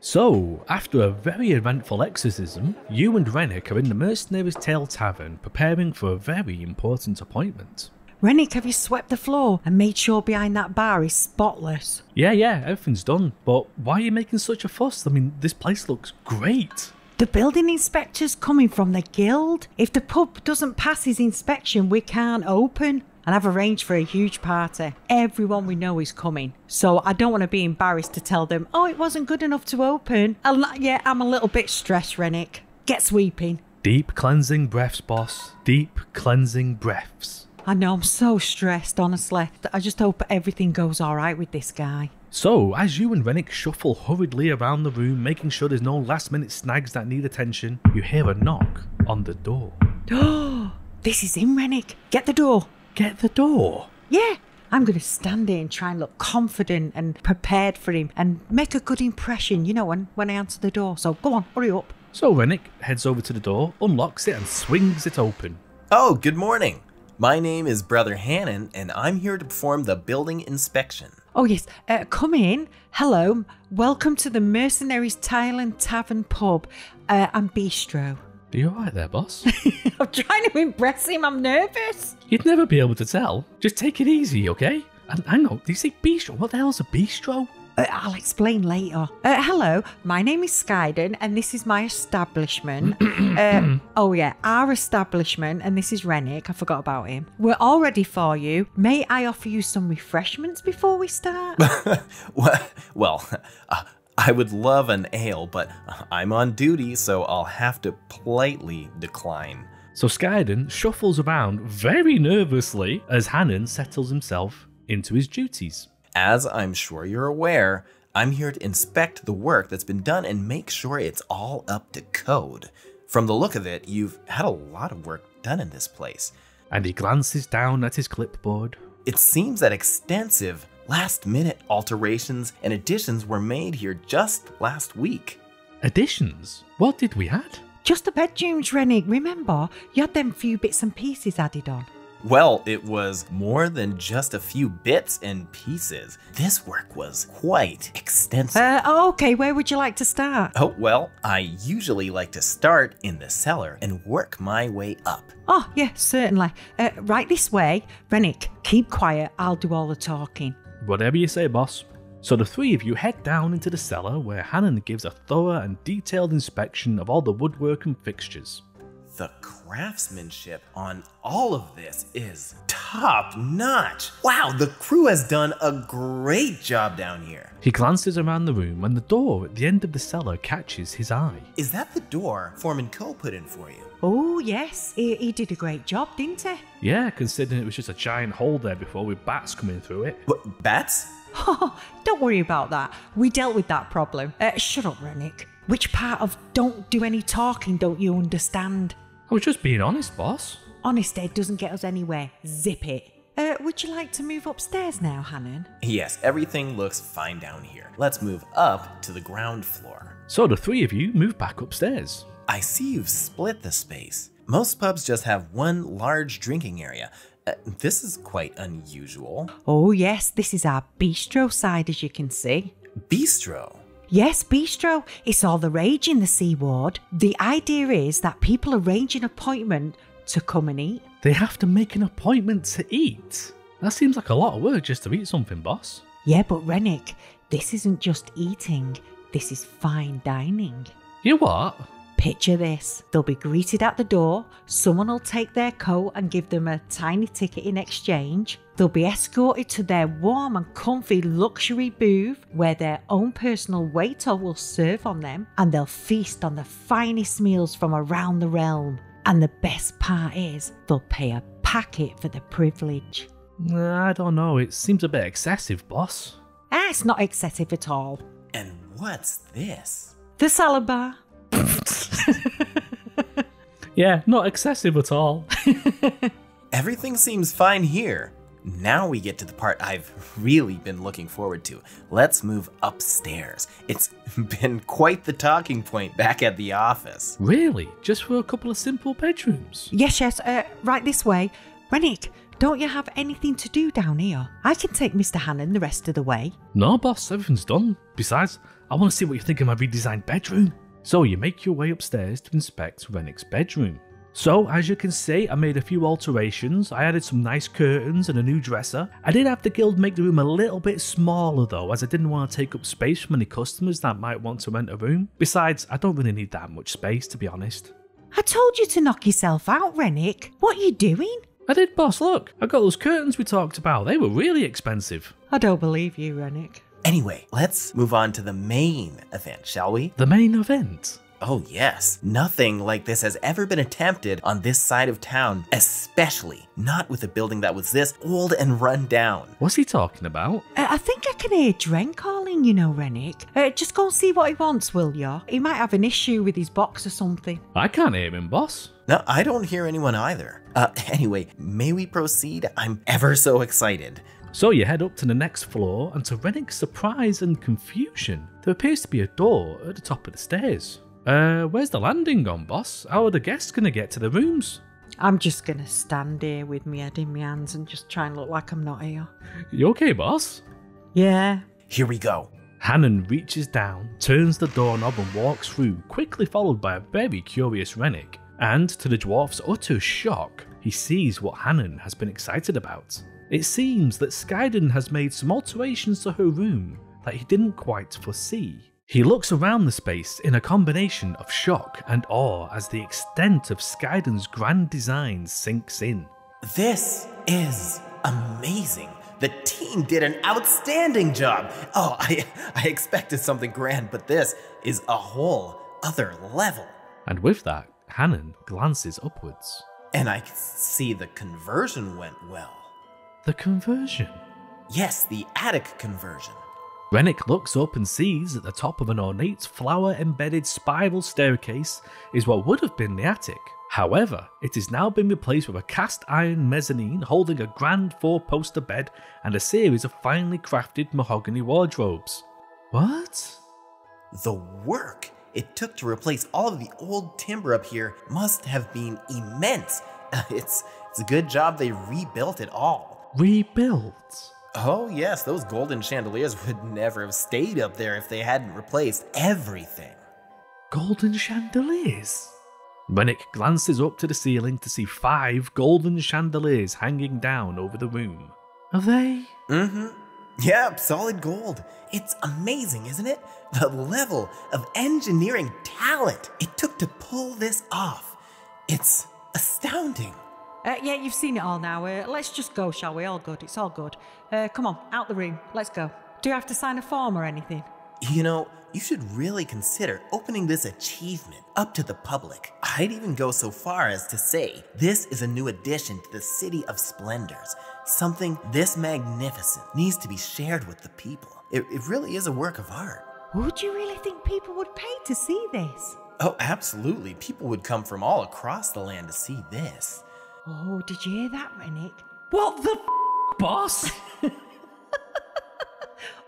So, after a very eventful exorcism, you and Wrenick are in the Mercenary's Tale Tavern preparing for a very important appointment. Wrenick, have you swept the floor and made sure behind that bar is spotless? Yeah, everything's done, but why are you making such a fuss? I mean, this place looks great. The building inspector's coming from the guild. If the pub doesn't pass his inspection, we can't open. And I've arranged for a huge party. Everyone we know is coming. So I don't want to be embarrassed to tell them, oh, it wasn't good enough to open. Yeah, I'm a little bit stressed, Wrenick. Get sweeping. Deep cleansing breaths, boss. Deep cleansing breaths. I know, I'm so stressed, honestly. I just hope everything goes alright with this guy. So, as you and Wrenick shuffle hurriedly around the room, making sure there's no last minute snags that need attention, you hear a knock on the door. Oh, this is him, Wrenick. Get the door. Get the door? Yeah, I'm going to stand here and try and look confident and prepared for him and make a good impression, you know, when I answer the door. So go on, hurry up. So Wrenick heads over to the door, unlocks it and swings it open. Oh, good morning. My name is Brother Hannon and I'm here to perform the building inspection. Oh yes, come in. Hello, welcome to the Mercenary's Tale and Tavern pub and bistro. Are you alright there, boss? I'm trying to impress him, I'm nervous. You'd never be able to tell. Just take it easy, okay? And hang on, do you say bistro? What the hell's a bistro? I'll explain later. Hello, my name is Skyden and this is my establishment. Oh yeah, our establishment, and this is Wrenick. I forgot about him. We're all ready for you. May I offer you some refreshments before we start? Well, I would love an ale, but I'm on duty, so I'll have to politely decline. So Skyden shuffles around very nervously as Hannon settles himself into his duties. As I'm sure you're aware, I'm here to inspect the work that's been done and make sure it's all up to code. From the look of it, you've had a lot of work done in this place. And he glances down at his clipboard. It seems that extensive, last-minute alterations and additions were made here just last week. Additions? What did we add? Just the bedrooms, Wrenick. Remember, you had them few bits and pieces added on. Well, it was more than just a few bits and pieces. This work was quite extensive. Okay, where would you like to start? Oh, well, I usually like to start in the cellar and work my way up. Oh, yeah, certainly. Right this way. Wrenick, keep quiet. I'll do all the talking. Whatever you say, boss. So the three of you head down into the cellar where Hannon gives a thorough and detailed inspection of all the woodwork and fixtures. The craftsmanship on all of this is top-notch. Wow, the crew has done a great job down here. He glances around the room and the door at the end of the cellar catches his eye. Is that the door Foreman Co put in for you? Oh, yes. He did a great job, didn't he? Yeah, considering it was just a giant hole there before with bats coming through it. What, bats? Oh, don't worry about that. We dealt with that problem. Shut up, Wrenick. Which part of don't do any talking don't you understand? I was just being honest, boss. Honesty doesn't get us anywhere. Zip it. Would you like to move upstairs now, Hannon? Yes, everything looks fine down here. Let's move up to the ground floor. So the three of you move back upstairs. I see you've split the space. Most pubs just have one large drinking area. This is quite unusual. Oh yes, this is our bistro side, as you can see. Bistro? Yes, bistro. It's all the rage in the C Ward. The idea is that people arrange an appointment to come and eat. They have to make an appointment to eat? That seems like a lot of work just to eat something, boss. Yeah, but Wrenick, this isn't just eating. This is fine dining. You what? Picture this. They'll be greeted at the door, someone will take their coat and give them a tiny ticket in exchange. They'll be escorted to their warm and comfy luxury booth where their own personal waiter will serve on them, and they'll feast on the finest meals from around the realm. And the best part is, they'll pay a packet for the privilege. I don't know, it seems a bit excessive, boss. It's not excessive at all. And what's this? The salad bar. Yeah, not excessive at all. Everything seems fine here. Now we get to the part I've really been looking forward to. Let's move upstairs. It's been quite the talking point back at the office. Really? Just for a couple of simple bedrooms? Yes, right this way. Wrenick, don't you have anything to do down here? I can take Mr. Hannon the rest of the way. No, boss, everything's done. Besides, I want to see what you think of my redesigned bedroom. So you make your way upstairs to inspect Wrenick's bedroom. So, as you can see, I made a few alterations. I added some nice curtains and a new dresser. I did have the guild make the room a little bit smaller though, as I didn't want to take up space from any customers that might want to rent a room. Besides, I don't really need that much space, to be honest. I told you to knock yourself out, Wrenick. What are you doing? I did, boss, look. I got those curtains we talked about. They were really expensive. I don't believe you, Wrenick. Anyway, let's move on to the main event, shall we? The main event? Oh yes, nothing like this has ever been attempted on this side of town, especially not with a building that was this old and run down. What's he talking about? I think I can hear Dren calling, you know, Wrenick. Just go and see what he wants, will ya? He might have an issue with his box or something. I can't hear him, boss. No, I don't hear anyone either. Anyway, may we proceed? I'm ever so excited. So you head up to the next floor, and to Wrenick's surprise and confusion, there appears to be a door at the top of the stairs. Where's the landing gone, boss? How are the guests gonna get to the rooms? I'm just gonna stand here with my head in my hands and just try and look like I'm not here. You okay, boss? Yeah. Here we go. Hannon reaches down, turns the doorknob and walks through, quickly followed by a very curious Wrenick. And to the dwarf's utter shock, he sees what Hannon has been excited about. It seems that Skyden has made some alterations to her room that he didn't quite foresee. He looks around the space in a combination of shock and awe as the extent of Skyden's grand design sinks in. This is amazing. The team did an outstanding job. Oh, I expected something grand, but this is a whole other level. And with that, Hannon glances upwards. And I see the conversion went well. The conversion? Yes, the attic conversion. Wrenick looks up and sees at the top of an ornate flower-embedded spiral staircase is what would have been the attic. However, it has now been replaced with a cast iron mezzanine holding a grand 4-poster bed and a series of finely crafted mahogany wardrobes. What? The work it took to replace all of the old timber up here must have been immense. It's a good job they rebuilt it all. Rebuilt? Oh yes, those golden chandeliers would never have stayed up there if they hadn't replaced everything. Golden chandeliers? Wrenick glances up to the ceiling to see 5 golden chandeliers hanging down over the room. Are they? Mm-hmm. Yeah, solid gold. It's amazing, isn't it? The level of engineering talent it took to pull this off. It's astounding. Yeah, you've seen it all now. Let's just go, shall we? All good. It's all good. Come on, out the room. Let's go. Do you have to sign a form or anything? You know, you should really consider opening this achievement up to the public. I'd even go so far as to say this is a new addition to the City of Splendors. Something this magnificent needs to be shared with the people. It really is a work of art. Would you really think people would pay to see this? Oh, absolutely. People would come from all across the land to see this. Oh, did you hear that, Wrenick? What the boss?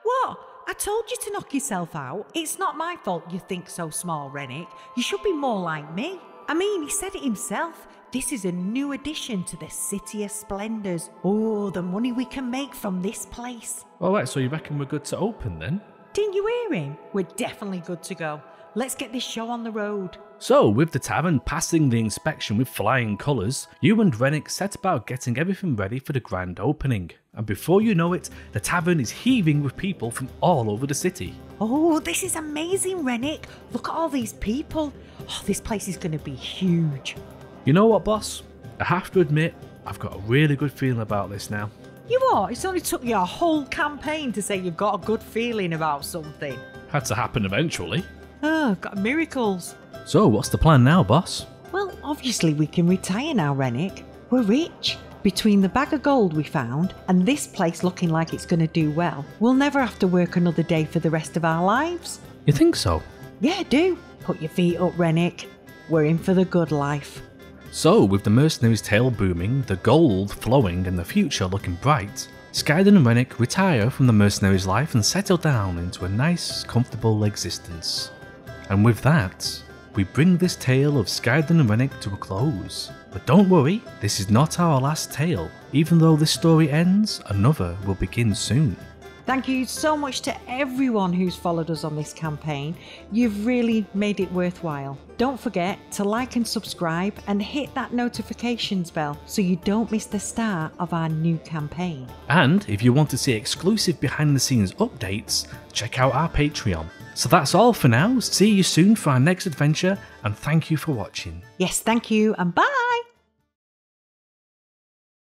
What? I told you to knock yourself out. It's not my fault you think so small, Wrenick. You should be more like me. I mean, he said it himself. This is a new addition to the City of Splendors. Oh, the money we can make from this place. Alright, so you reckon we're good to open then? Didn't you hear him? We're definitely good to go. Let's get this show on the road. So, with the tavern passing the inspection with flying colours, you and Wrenick set about getting everything ready for the grand opening. And before you know it, the tavern is heaving with people from all over the city. Oh, this is amazing, Wrenick. Look at all these people. Oh, this place is going to be huge. You know what, boss? I have to admit, I've got a really good feeling about this now. You what? It's only took you a whole campaign to say you've got a good feeling about something. Had to happen eventually. Oh, got miracles. So, what's the plan now, boss? Well, obviously we can retire now, Wrenick. We're rich. Between the bag of gold we found and this place looking like it's going to do well, we'll never have to work another day for the rest of our lives. You think so? Yeah, do. Put your feet up, Wrenick. We're in for the good life. So, with the mercenaries' tale booming, the gold flowing and the future looking bright, Skyden and Wrenick retire from the mercenaries' life and settle down into a nice, comfortable existence. And with that, we bring this tale of Skyden and Wrenick to a close. But don't worry, this is not our last tale. Even though this story ends, another will begin soon. Thank you so much to everyone who's followed us on this campaign. You've really made it worthwhile. Don't forget to like and subscribe and hit that notifications bell so you don't miss the start of our new campaign. And if you want to see exclusive behind the scenes updates, check out our Patreon. So that's all for now. See you soon for our next adventure, and thank you for watching. Yes, thank you, and bye!